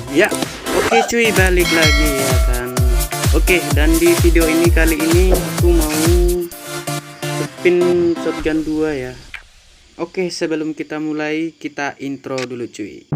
Ya, oke cuy, balik lagi ya kan. Oke, dan di video ini kali ini aku mau spin shotgun 2 ya. Oke, sebelum kita mulai, kita intro dulu cuy.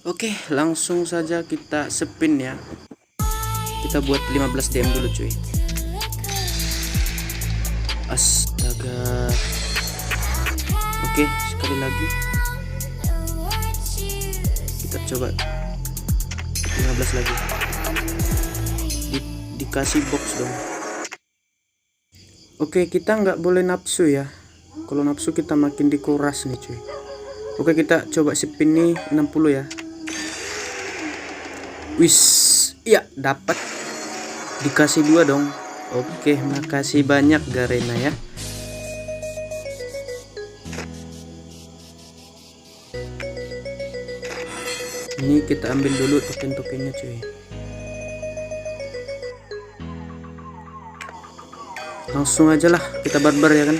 Oke, langsung saja kita spin ya. Kita buat 15 DM dulu cuy. Astaga. Oke, sekali lagi. Kita coba 15 lagi. Dikasih box dong. Oke, kita nggak boleh nafsu ya. Kalau nafsu kita makin dikuras nih cuy. Oke, kita coba spin nih 60 ya. Wis, iya dapat, dikasih 2 dong. Oke, makasih banyak Garena ya. Ini kita ambil dulu token-tokennya cuy. Langsung aja lah kita barbar ya kan.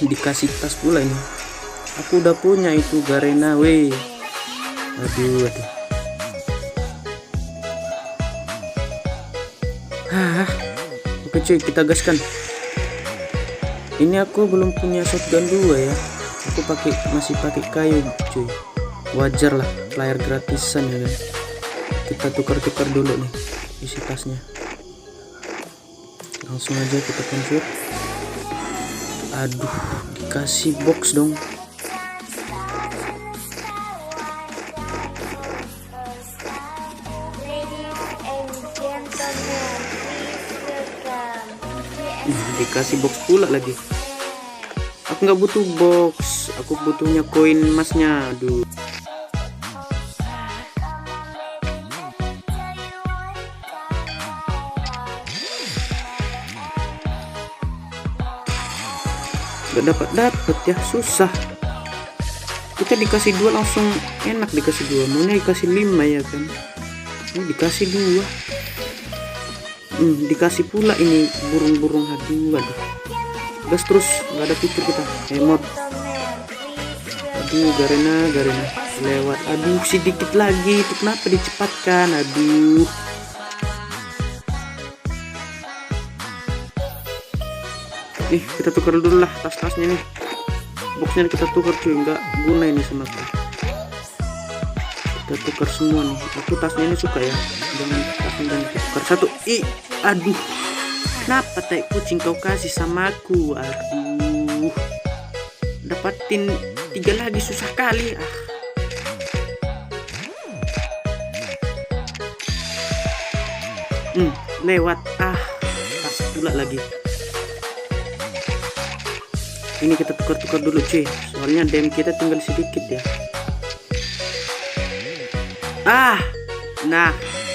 Dikasih tas pula ini. Aku udah punya itu Garena weh. Aduh. Oke cuy, kita gaskan. Ini aku belum punya shotgun 2 ya. Aku masih pakai kayu cuy. Wajar lah, player gratisan ya kan. Kita tukar-tukar dulu nih isi tasnya. Langsung aja kita konfir. Aduh, dikasih box dong. Dikasih box pula lagi. Aku nggak butuh box, aku butuhnya koin emasnya. Aduh. Gak dapat ya, susah. Kita dikasih 2 langsung enak, dikasih 2. Maunya dikasih 5 ya kan. Ini dikasih 2. Dikasih pula ini burung-burung. Aduh. Gas terus, nggak ada pikir kita. Emot. Aduh, Garena lewat. Aduh, sedikit lagi. Itu kenapa dicepatkan? Aduh. Nih, kita tukar dulu lah tas-tasnya nih. Boxnya kita tukar cuy, nggak guna ini sama aku. Kita tukar semua nih. Aku tasnya ini suka ya. Jangan tukar satu. Aduh, kenapa tai kucing kau kasih sama aku? Aduh, dapatin 3 lagi susah kali. Lewat. Pas pula lagi. Ini kita tukar-tukar dulu cuy, soalnya DM kita tinggal sedikit ya. Nah,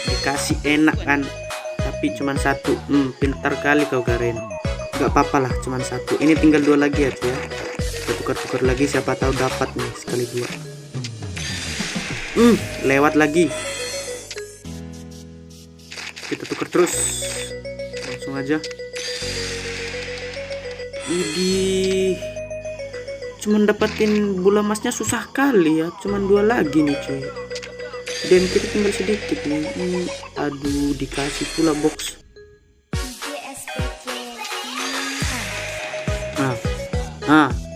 dikasih enak kan. Tapi cuman 1. Pintar kali kau Garen. Gak apa-apa lah, cuman 1. Ini tinggal 2 lagi ya cuy ya. Kita tukar-tukar lagi, siapa tahu dapat nih sekali 2. Lewat lagi. Kita tukar terus. Langsung aja. Cuman dapatin bola emasnya susah kali ya. Cuman 2 lagi nih cuy. Dan kita tinggal sedikit nih. Aduh, dikasih pula box.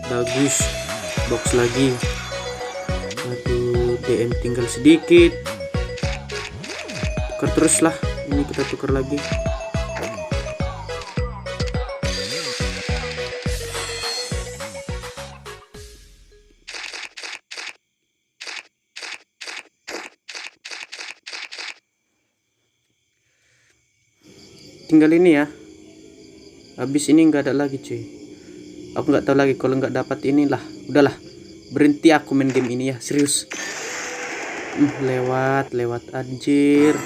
Bagus. Box lagi. Aduh, DM tinggal sedikit. Tukar terus lah. Ini kita tukar lagi. Tinggal ini ya. Habis ini nggak ada lagi cuy. Aku nggak tahu lagi, kalau nggak dapat inilah udahlah, Berhenti aku main game ini ya, serius. Lewat anjir.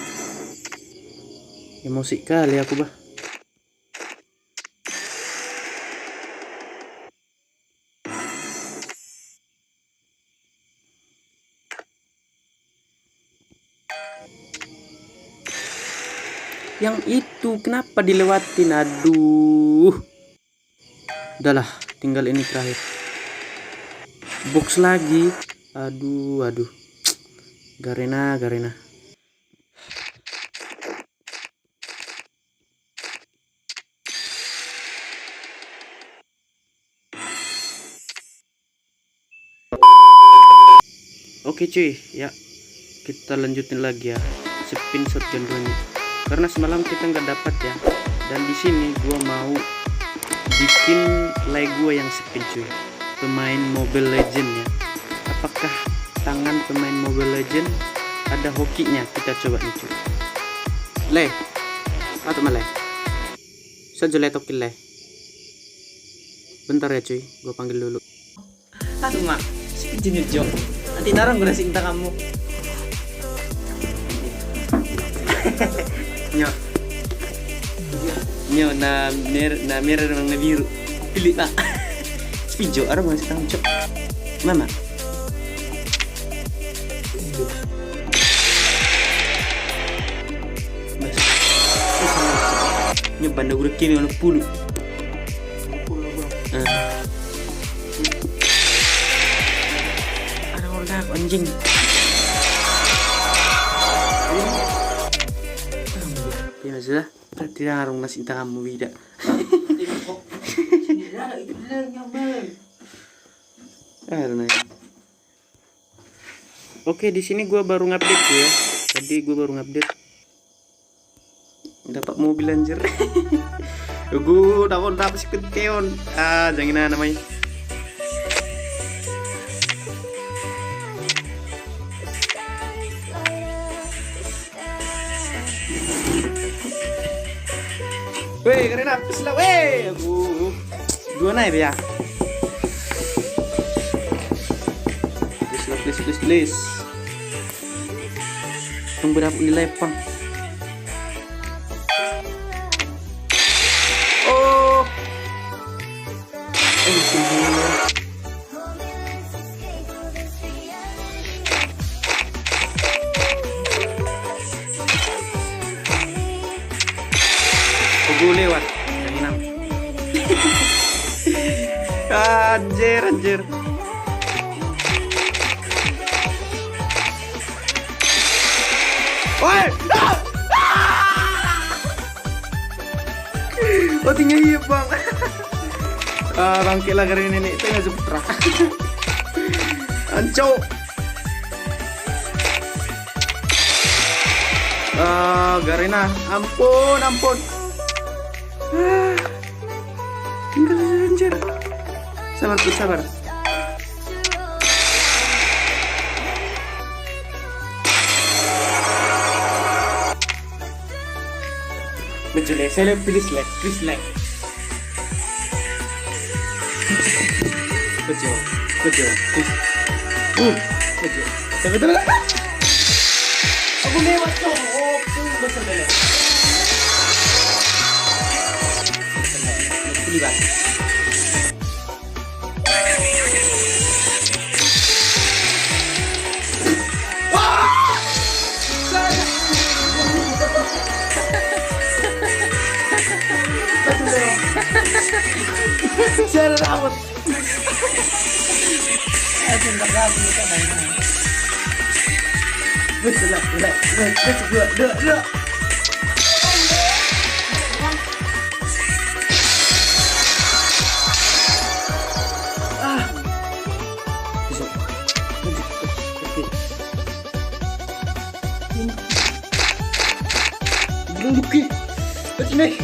Emosi kali aku bah. Yang itu kenapa dilewatin? Aduh. Udahlah, tinggal ini terakhir. Box lagi. Aduh. Garena. Oke cuy, ya kita lanjutin lagi ya spin shotgun nya. Karena semalam kita nggak dapat ya. Dan di sini gua mau bikin Lego yang spin cuy. Pemain Mobile Legend ya. Apakah tangan pemain Mobile Legend ada hokinya? Kita coba nih cuy. Atau malah saja letokil le. Bentar ya cuy, gua panggil dulu. Aduh mak, jenis jok. Nanti narang gue cinta kamu. Nyo na merah na biru. Pilih pak. Spijo ada masih tahu cok. Mama. Nyo banda udah kini ono puluh. Anjing. Ya sudah, berarti harus masih entah kamu tidak. Oke, di sini gua baru ngupdate ya. Tadi gua baru ngupdate. Dapat mobil anjir. Gua dapat si keteon. Jangan namanya. Weh, keren apa sih lah, weh, dua naik ya. Please. Tunggu berapa nilai pon? Oh, gue lewat yang enam. Anjir. Woi! Oh tinggal iya bang. Bangkit lah karena nenek itu nggak seputra. Anco. Garena, ampun. Tinggal anjir. Sabar. Betul, saya pilih select. Betul. Betul. Betul. Aku lewat tuh. Betul. Pilih bang. Saya rawat. Aduh, enggak gabung kita mainan. Betul. Luki. Nih.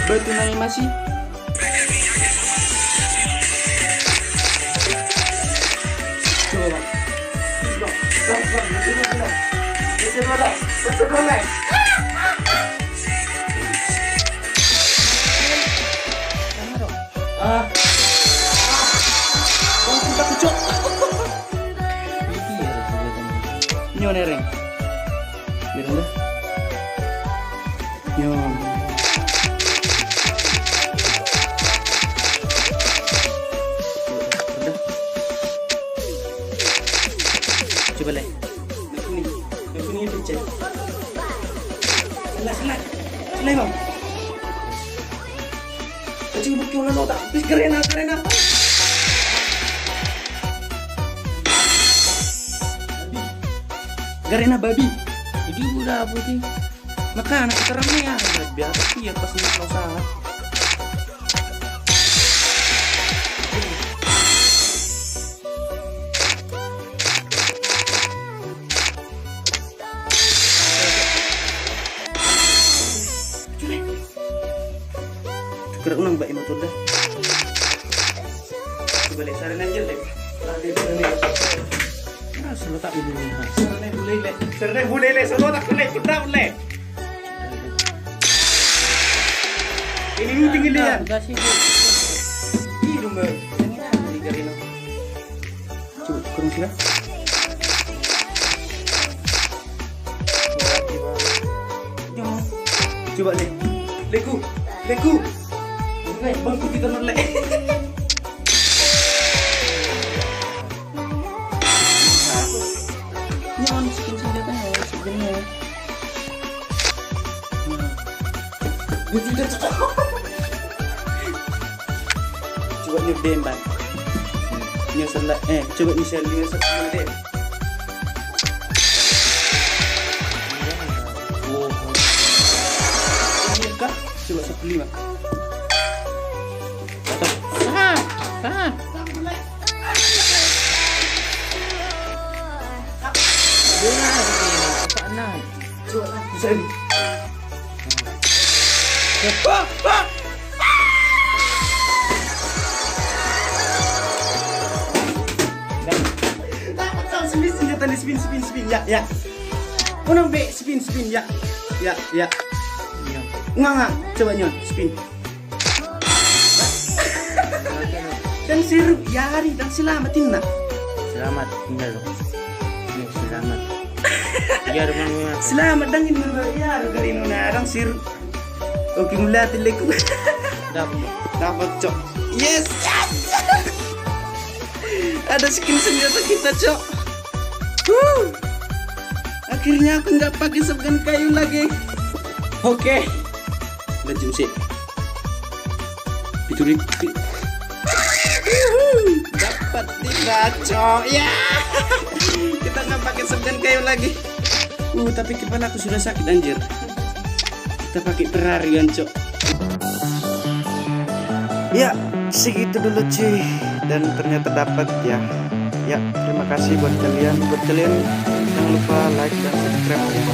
Batu animasi. Coba. Ah. Kau kita kucuk. Nyo nereng. Bilang dah. Nyo. Udah. Coba leh. Ini pecah. Selai. Selai bang. Cing bukti ulah lo tak. Bis karena. Karena babi. Jadi udah putih. Maka anak keterangnya ya biasa sih ya pas ini usaha. Kira unang ba imatud dah. Coba lihat saran aja deh. Selalu tak boleh lihat. Sarane boleh le. Selalu tak boleh. Kuda boleh. Ini lu tinggi lihat. Ih rumah. Coba kurang sila. Coba le. Leku. Bangku kita nolak. Nyaman skin senjatanya sebenarnya. Gue tidak tahu. Coba ni bemban. Ni salah. Coba ni saya lihat satu deh. Oh. Ini kah? Coba 15. Bisa ini. Spin senjata ni spin ya. Unang be spin ya. Enggak. Coba nyon spin. Dan sirup yari dan selamatin nak. Selamat tinggal dong. Selamat. Biar mana? Selamat dangin berbayar dari nona orang sirup. Oke mulai leku. Dapat cok. Yes. Ada skin senjata kita cok. Akhirnya aku nggak pakai sebagian kayu lagi. Oke. Lanjut sih. Piturik. Dapat 3 cok. Ya. Kita nggak pakai sebagian kayu lagi. Tapi kepala aku sudah sakit anjir. Kita pakai perarian cok. Ya, segitu dulu cuy. Dan ternyata dapat ya. Ya, terima kasih buat kalian. Jangan lupa like dan subscribe ya.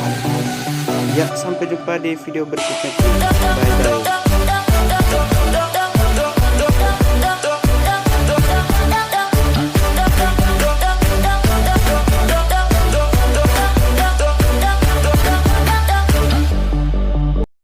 Ya, sampai jumpa di video berikutnya. Bye bye.